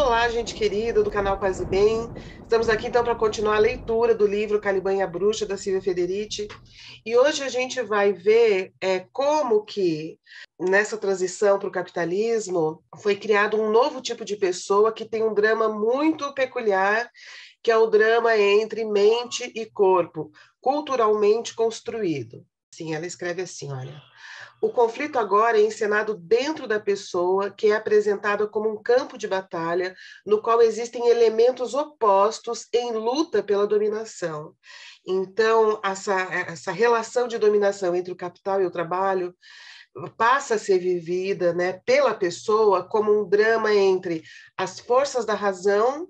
Olá, gente querida do canal Paz e Bem. Estamos aqui então para continuar a leitura do livro Caliban e a Bruxa, da Silvia Federici. E hoje a gente vai ver como que, nessa transição para o capitalismo, foi criado um novo tipo de pessoa que tem um drama muito peculiar, que é o drama entre mente e corpo, culturalmente construído. Sim, ela escreve assim, olha. O conflito agora é encenado dentro da pessoa, que é apresentada como um campo de batalha, no qual existem elementos opostos em luta pela dominação. Então, essa relação de dominação entre o capital e o trabalho passa a ser vivida, né, pela pessoa como um drama entre as forças da razão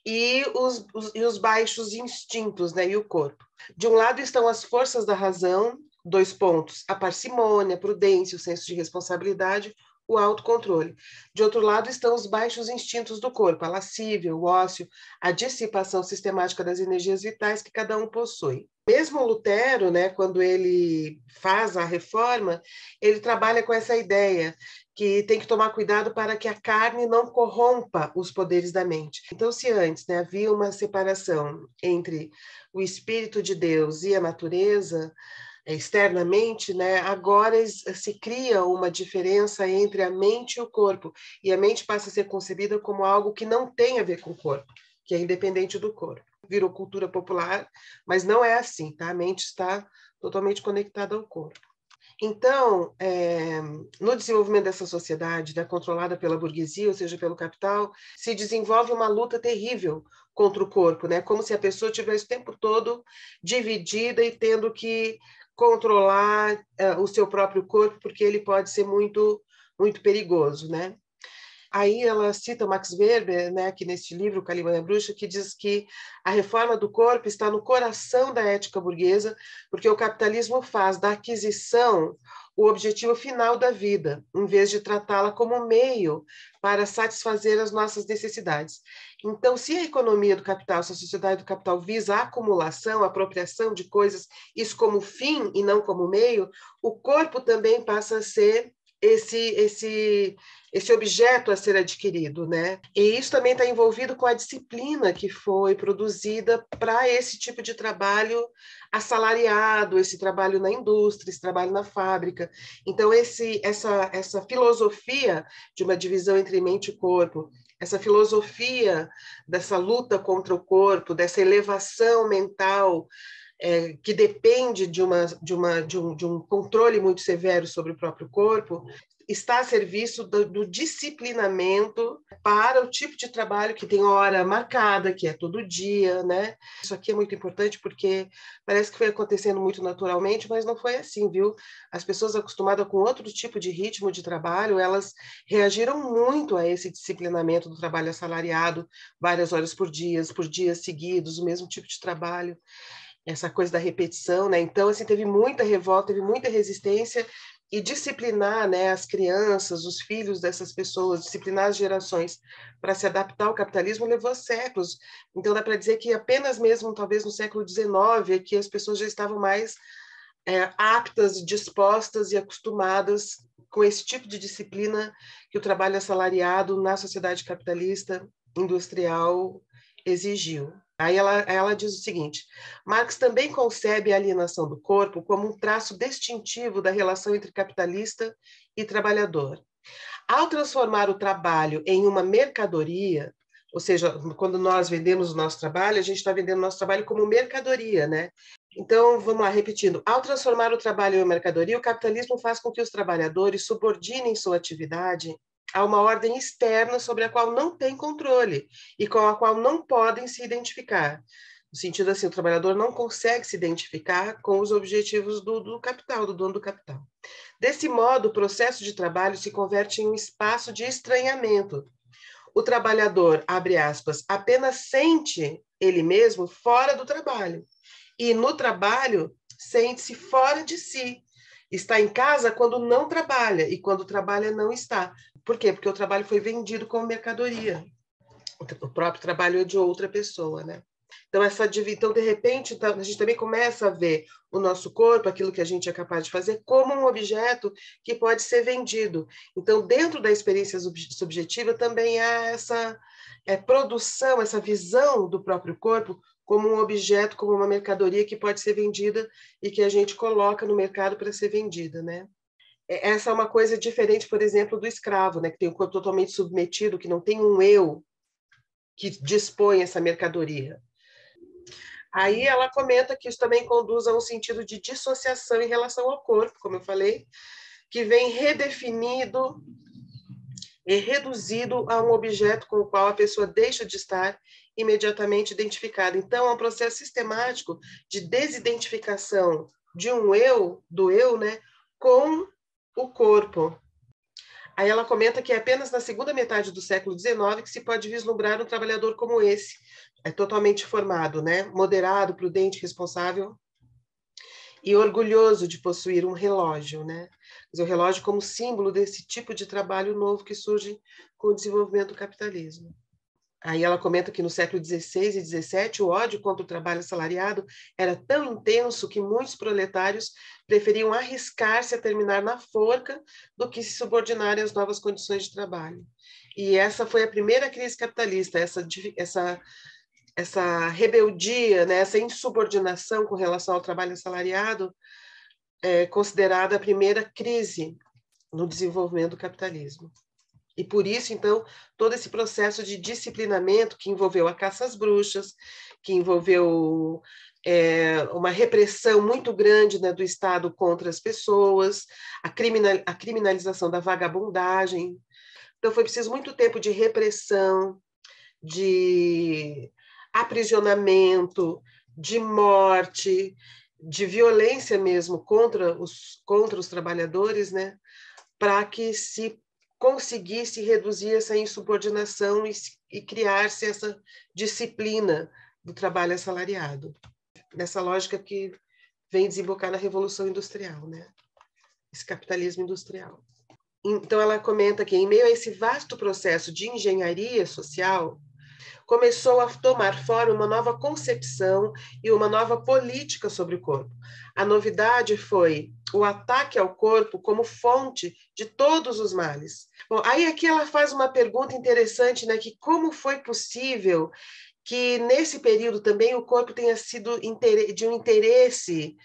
e os baixos instintos, né, e o corpo. De um lado estão as forças da razão, 2 pontos, a parcimônia, a prudência, o senso de responsabilidade, o autocontrole. De outro lado estão os baixos instintos do corpo, a lascívia, o ócio, a dissipação sistemática das energias vitais que cada um possui. Mesmo Lutero, né, quando ele faz a reforma, ele trabalha com essa ideia que tem que tomar cuidado para que a carne não corrompa os poderes da mente. Então, se antes, né, havia uma separação entre o Espírito de Deus e a natureza, externamente, né, agora se cria uma diferença entre a mente e o corpo, e a mente passa a ser concebida como algo que não tem a ver com o corpo, que é independente do corpo. Virou cultura popular, mas não é assim, tá? A mente está totalmente conectada ao corpo. Então, no desenvolvimento dessa sociedade, né, controlada pela burguesia, ou seja, pelo capital, se desenvolve uma luta terrível contra o corpo, né, como se a pessoa tivesse o tempo todo dividida e tendo que controlar o seu próprio corpo, porque ele pode ser muito, muito perigoso, né? Aí ela cita Max Weber, né, aqui neste livro, Caliban e a Bruxa, que diz que a reforma do corpo está no coração da ética burguesa, porque o capitalismo faz da aquisição o objetivo final da vida, em vez de tratá-la como meio para satisfazer as nossas necessidades. Então, se a economia do capital, se a sociedade do capital visa a acumulação, a apropriação de coisas, isso como fim e não como meio, o corpo também passa a ser esse objeto a ser adquirido, né? E isso também está envolvido com a disciplina que foi produzida para esse tipo de trabalho assalariado, esse trabalho na indústria, esse trabalho na fábrica. Então, essa filosofia de uma divisão entre mente e corpo, essa filosofia dessa luta contra o corpo, dessa elevação mental, que depende de um controle muito severo sobre o próprio corpo, está a serviço do disciplinamento para o tipo de trabalho que tem hora marcada, que é todo dia, né? Isso aqui é muito importante porque parece que foi acontecendo muito naturalmente, mas não foi assim, viu? As pessoas acostumadas com outro tipo de ritmo de trabalho, elas reagiram muito a esse disciplinamento do trabalho assalariado, várias horas por dias seguidos, o mesmo tipo de trabalho, essa coisa da repetição, né? Então, assim, teve muita revolta, teve muita resistência, e disciplinar, né, as crianças, os filhos dessas pessoas, disciplinar as gerações para se adaptar ao capitalismo levou séculos. Então, dá para dizer que apenas mesmo, talvez no século XIX, é que as pessoas já estavam mais aptas, dispostas e acostumadas com esse tipo de disciplina que o trabalho assalariado na sociedade capitalista industrial exigiu. Aí ela diz o seguinte: Marx também concebe a alienação do corpo como um traço distintivo da relação entre capitalista e trabalhador. Ao transformar o trabalho em uma mercadoria, ou seja, quando nós vendemos o nosso trabalho, a gente está vendendo o nosso trabalho como mercadoria, né? Então, vamos lá, repetindo. Ao transformar o trabalho em uma mercadoria, o capitalismo faz com que os trabalhadores subordinem sua atividade a uma ordem externa sobre a qual não tem controle e com a qual não podem se identificar. No sentido assim, o trabalhador não consegue se identificar com os objetivos do capital, do dono do capital. Desse modo, o processo de trabalho se converte em um espaço de estranhamento. O trabalhador, abre aspas, apenas sente ele mesmo fora do trabalho. E no trabalho, sente-se fora de si. Está em casa quando não trabalha, e quando trabalha, não está. Por quê? Porque o trabalho foi vendido como mercadoria. O próprio trabalho é de outra pessoa, né? Então, então, de repente, a gente também começa a ver o nosso corpo, aquilo que a gente é capaz de fazer, como um objeto que pode ser vendido. Então, dentro da experiência subjetiva, também há essa produção, essa visão do próprio corpo como um objeto, como uma mercadoria que pode ser vendida e que a gente coloca no mercado para ser vendida, né? Essa é uma coisa diferente, por exemplo, do escravo, né? Que tem o corpo totalmente submetido, que não tem um eu que dispõe essa mercadoria. Aí ela comenta que isso também conduz a um sentido de dissociação em relação ao corpo, como eu falei, que vem redefinido e reduzido a um objeto com o qual a pessoa deixa de estar imediatamente identificada. Então, é um processo sistemático de desidentificação de um eu, do eu, né, com o corpo. Aí ela comenta que é apenas na segunda metade do século XIX que se pode vislumbrar um trabalhador como esse, totalmente formado, né? Moderado, prudente, responsável e orgulhoso de possuir um relógio, né? Mas o relógio como símbolo desse tipo de trabalho novo que surge com o desenvolvimento do capitalismo. Aí ela comenta que no século XVI e XVII o ódio contra o trabalho assalariado era tão intenso que muitos proletários preferiam arriscar-se a terminar na forca do que se subordinarem às novas condições de trabalho. E essa foi a primeira crise capitalista, essa rebeldia, né, essa insubordinação com relação ao trabalho assalariado, é considerada a primeira crise no desenvolvimento do capitalismo. E por isso, então, todo esse processo de disciplinamento que envolveu a caça às bruxas, que envolveu uma repressão muito grande, né, do Estado contra as pessoas, a criminalização da vagabundagem. Então, foi preciso muito tempo de repressão, de aprisionamento, de morte, de violência mesmo contra os trabalhadores, né, para que se conseguisse reduzir essa insubordinação e criar-se essa disciplina do trabalho assalariado, nessa lógica que vem desembocar na Revolução Industrial, né? Esse capitalismo industrial. Então, ela comenta que, em meio a esse vasto processo de engenharia social, começou a tomar forma uma nova concepção e uma nova política sobre o corpo. A novidade foi o ataque ao corpo como fonte de todos os males. Bom, aí aqui ela faz uma pergunta interessante, né, que como foi possível que nesse período também o corpo tenha sido de um interesse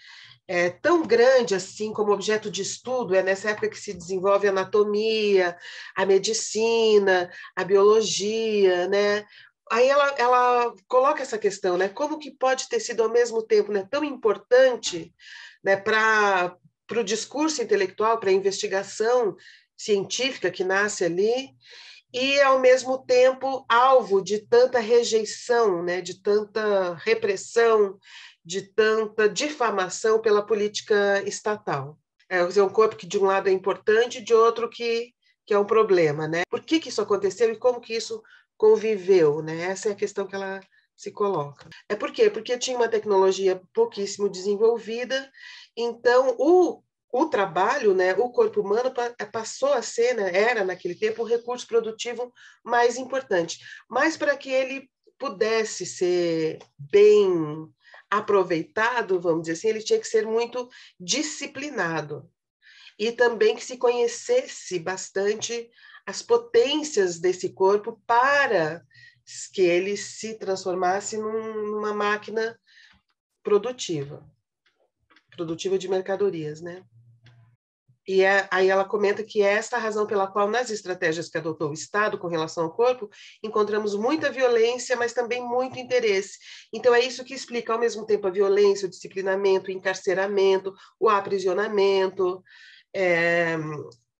tão grande assim como objeto de estudo, é nessa época que se desenvolve a anatomia, a medicina, a biologia, né? Aí ela coloca essa questão, né? Como que pode ter sido ao mesmo tempo, né, tão importante, né, para o discurso intelectual, para a investigação científica que nasce ali, e ao mesmo tempo alvo de tanta rejeição, né, de tanta repressão, de tanta difamação pela política estatal. É um corpo que de um lado é importante, de outro que é um problema, né? Por que isso aconteceu e como que isso conviveu, né? Essa é a questão que ela se coloca. Por quê? Porque tinha uma tecnologia pouquíssimo desenvolvida, então o trabalho, né, o corpo humano passou a ser, né, era naquele tempo o recurso produtivo mais importante. Mas para que ele pudesse ser bem aproveitado, vamos dizer assim, ele tinha que ser muito disciplinado e também que se conhecesse bastante as potências desse corpo para que ele se transformasse numa máquina produtiva de mercadorias, né? E aí ela comenta que é esta a razão pela qual, nas estratégias que adotou o Estado com relação ao corpo, encontramos muita violência, mas também muito interesse. Então, é isso que explica, ao mesmo tempo, a violência, o disciplinamento, o encarceramento, o aprisionamento,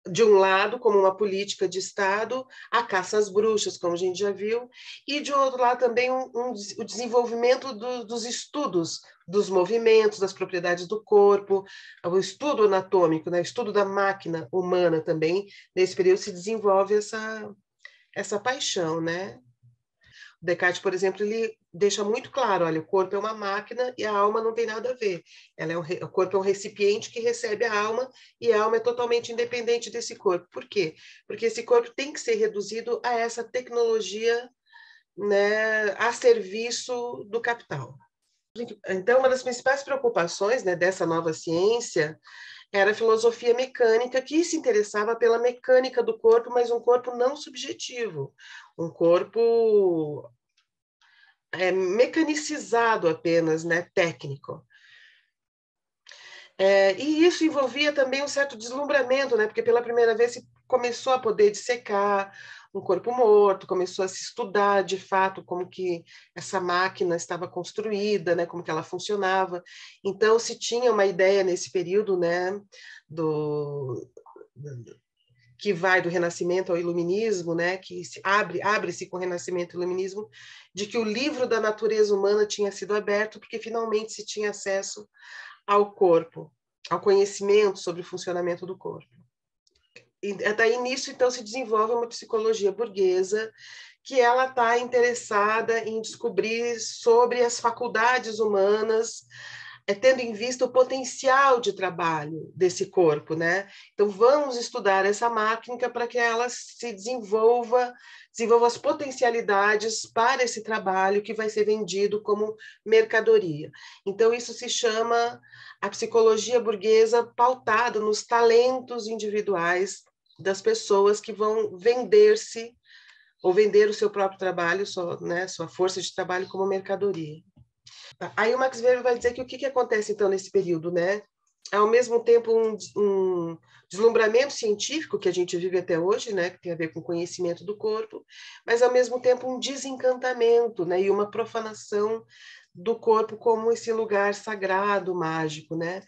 de um lado, como uma política de Estado, a caça às bruxas, como a gente já viu, e de outro lado também o desenvolvimento dos estudos dos movimentos, das propriedades do corpo, o estudo anatômico, né? O estudo da máquina humana também, nesse período se desenvolve essa paixão, né? O Descartes, por exemplo, ele deixa muito claro, olha, o corpo é uma máquina e a alma não tem nada a ver. O corpo é um recipiente que recebe a alma e a alma é totalmente independente desse corpo. Por quê? Porque esse corpo tem que ser reduzido a essa tecnologia né, a serviço do capital. Então, uma das principais preocupações, né, dessa nova ciência era a filosofia mecânica, que se interessava pela mecânica do corpo, mas um corpo não subjetivo, um corpo mecanicizado apenas, né, técnico. E isso envolvia também um certo deslumbramento, né, porque pela primeira vez se começou a poder dissecar um corpo morto, começou a se estudar de fato como que essa máquina estava construída, né, como que ela funcionava. Então se tinha uma ideia nesse período, né, que vai do Renascimento ao Iluminismo, né, que abre-se com o Renascimento e o Iluminismo, de que o livro da natureza humana tinha sido aberto porque finalmente se tinha acesso ao corpo, ao conhecimento sobre o funcionamento do corpo. E daí nisso, então, se desenvolve uma psicologia burguesa que ela está interessada em descobrir sobre as faculdades humanas, tendo em vista o potencial de trabalho desse corpo, né? Então, vamos estudar essa máquina para que ela se desenvolva as potencialidades para esse trabalho que vai ser vendido como mercadoria. Então, isso se chama a psicologia burguesa pautada nos talentos individuais das pessoas que vão vender-se ou vender o seu próprio trabalho, sua força de trabalho como mercadoria. Aí o Max Weber vai dizer que o que acontece, então, nesse período, né? Ao mesmo tempo, um deslumbramento científico que a gente vive até hoje, né? Que tem a ver com o conhecimento do corpo, mas, ao mesmo tempo, um desencantamento, né? E uma profanação do corpo como esse lugar sagrado, mágico, né?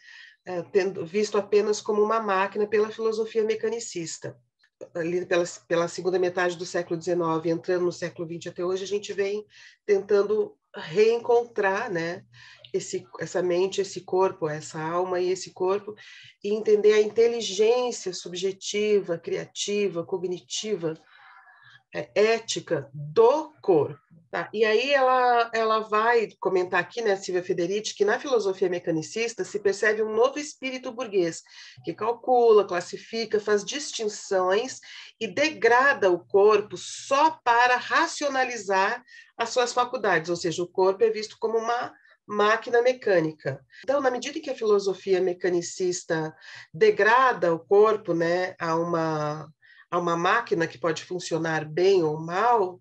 Visto apenas como uma máquina pela filosofia mecanicista. Ali pela segunda metade do século XIX, entrando no século XX até hoje, a gente vem tentando reencontrar, né, essa mente, esse corpo, essa alma e esse corpo, e entender a inteligência subjetiva, criativa, cognitiva, ética do corpo. Tá? E aí ela vai comentar aqui, né, Silvia Federici, que na filosofia mecanicista se percebe um novo espírito burguês, que calcula, classifica, faz distinções e degrada o corpo só para racionalizar as suas faculdades, ou seja, o corpo é visto como uma máquina mecânica. Então, na medida em que a filosofia mecanicista degrada o corpo, né, a uma máquina que pode funcionar bem ou mal,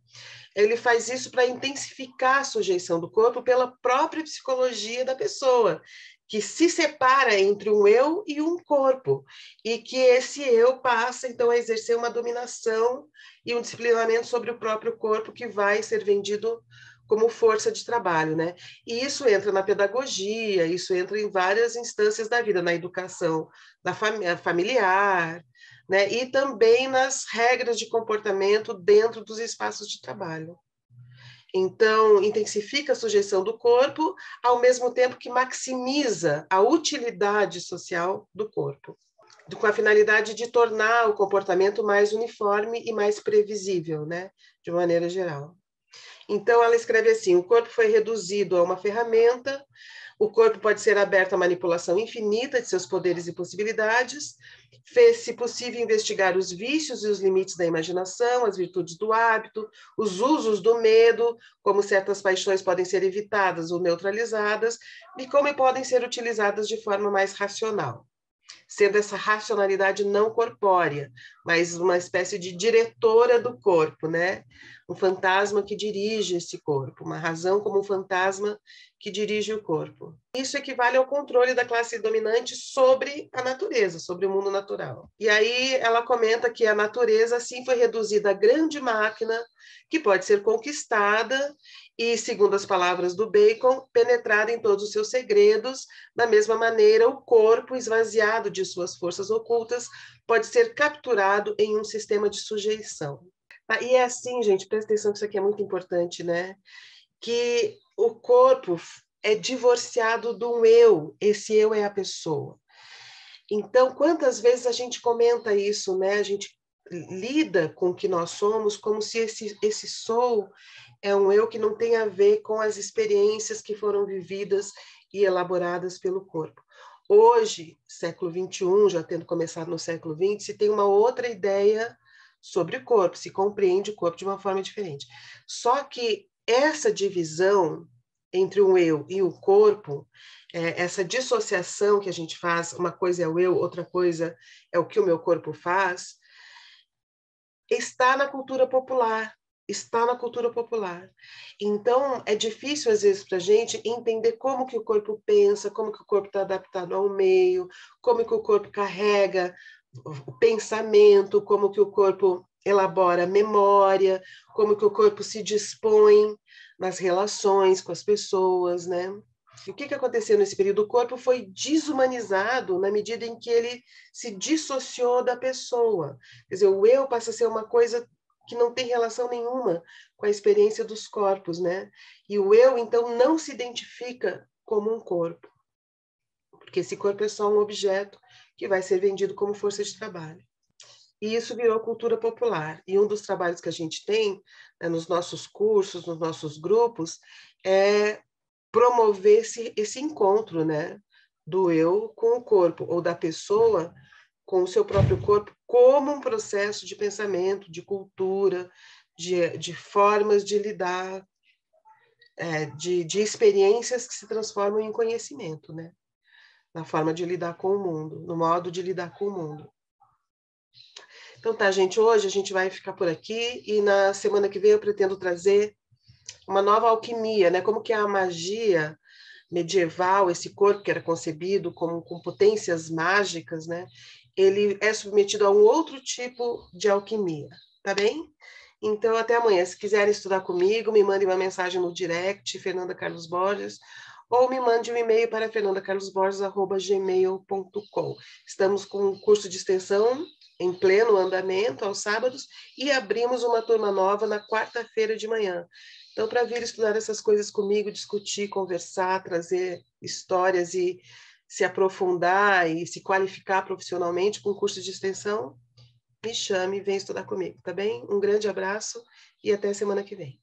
ele faz isso para intensificar a sujeição do corpo pela própria psicologia da pessoa, que se separa entre um eu e um corpo, e que esse eu passa, então, a exercer uma dominação e um disciplinamento sobre o próprio corpo que vai ser vendido como força de trabalho, né? E isso entra na pedagogia, isso entra em várias instâncias da vida, na educação familiar, né? E também nas regras de comportamento dentro dos espaços de trabalho. Então, intensifica a sujeição do corpo, ao mesmo tempo que maximiza a utilidade social do corpo, com a finalidade de tornar o comportamento mais uniforme e mais previsível, né? De maneira geral. Então, ela escreve assim: o corpo foi reduzido a uma ferramenta, o corpo pode ser aberto à manipulação infinita de seus poderes e possibilidades, fez-se possível investigar os vícios e os limites da imaginação, as virtudes do hábito, os usos do medo, como certas paixões podem ser evitadas ou neutralizadas, e como podem ser utilizadas de forma mais racional, sendo essa racionalidade não corpórea, mas uma espécie de diretora do corpo, né? Um fantasma que dirige esse corpo, uma razão como um fantasma que dirige o corpo. Isso equivale ao controle da classe dominante sobre a natureza, sobre o mundo natural. E aí ela comenta que a natureza, assim, foi reduzida a grande máquina que pode ser conquistada e, segundo as palavras do Bacon, penetrada em todos os seus segredos. Da mesma maneira, o corpo, esvaziado de suas forças ocultas, pode ser capturado em um sistema de sujeição. E é assim, gente, presta atenção que isso aqui é muito importante, né? Que o corpo é divorciado do eu, esse eu é a pessoa. Então, quantas vezes a gente comenta isso, né? A gente lida com o que nós somos como se esse sou é um eu que não tem a ver com as experiências que foram vividas e elaboradas pelo corpo. Hoje, século XXI, já tendo começado no século XX, se tem uma outra ideia sobre o corpo, se compreende o corpo de uma forma diferente. Só que essa divisão entre o eu e o corpo, essa dissociação que a gente faz, uma coisa é o eu, outra coisa é o que o meu corpo faz, está na cultura popular. Está na cultura popular. Então, é difícil, às vezes, para a gente entender como que o corpo pensa, como que o corpo está adaptado ao meio, como que o corpo carrega o pensamento, como que o corpo elabora memória, como que o corpo se dispõe nas relações com as pessoas, né? E o que aconteceu nesse período? O corpo foi desumanizado na medida em que ele se dissociou da pessoa. Quer dizer, o eu passa a ser uma coisa que não tem relação nenhuma com a experiência dos corpos, né? E o eu, então, não se identifica como um corpo, porque esse corpo é só um objeto que vai ser vendido como força de trabalho. E isso virou cultura popular. E um dos trabalhos que a gente tem, né, nos nossos cursos, nos nossos grupos, é promover esse encontro, né, do eu com o corpo, ou da pessoa com o seu próprio corpo, como um processo de pensamento, de cultura, de formas de lidar, de experiências que se transformam em conhecimento, né? Na forma de lidar com o mundo, no modo de lidar com o mundo. Então tá, gente, hoje a gente vai ficar por aqui e na semana que vem eu pretendo trazer uma nova alquimia, né? Como que a magia medieval, esse corpo que era concebido como com potências mágicas, né? Ele é submetido a um outro tipo de alquimia, tá bem? Então, até amanhã. Se quiserem estudar comigo, me mandem uma mensagem no direct, Fernanda Carlos Borges, ou me mande um e-mail para fernandacarlosborges@gmail.com. Estamos com um curso de extensão em pleno andamento aos sábados e abrimos uma turma nova na quarta-feira de manhã. Então, para vir estudar essas coisas comigo, discutir, conversar, trazer histórias e se aprofundar e se qualificar profissionalmente com curso de extensão, me chame e venha estudar comigo, tá bem? Um grande abraço e até semana que vem.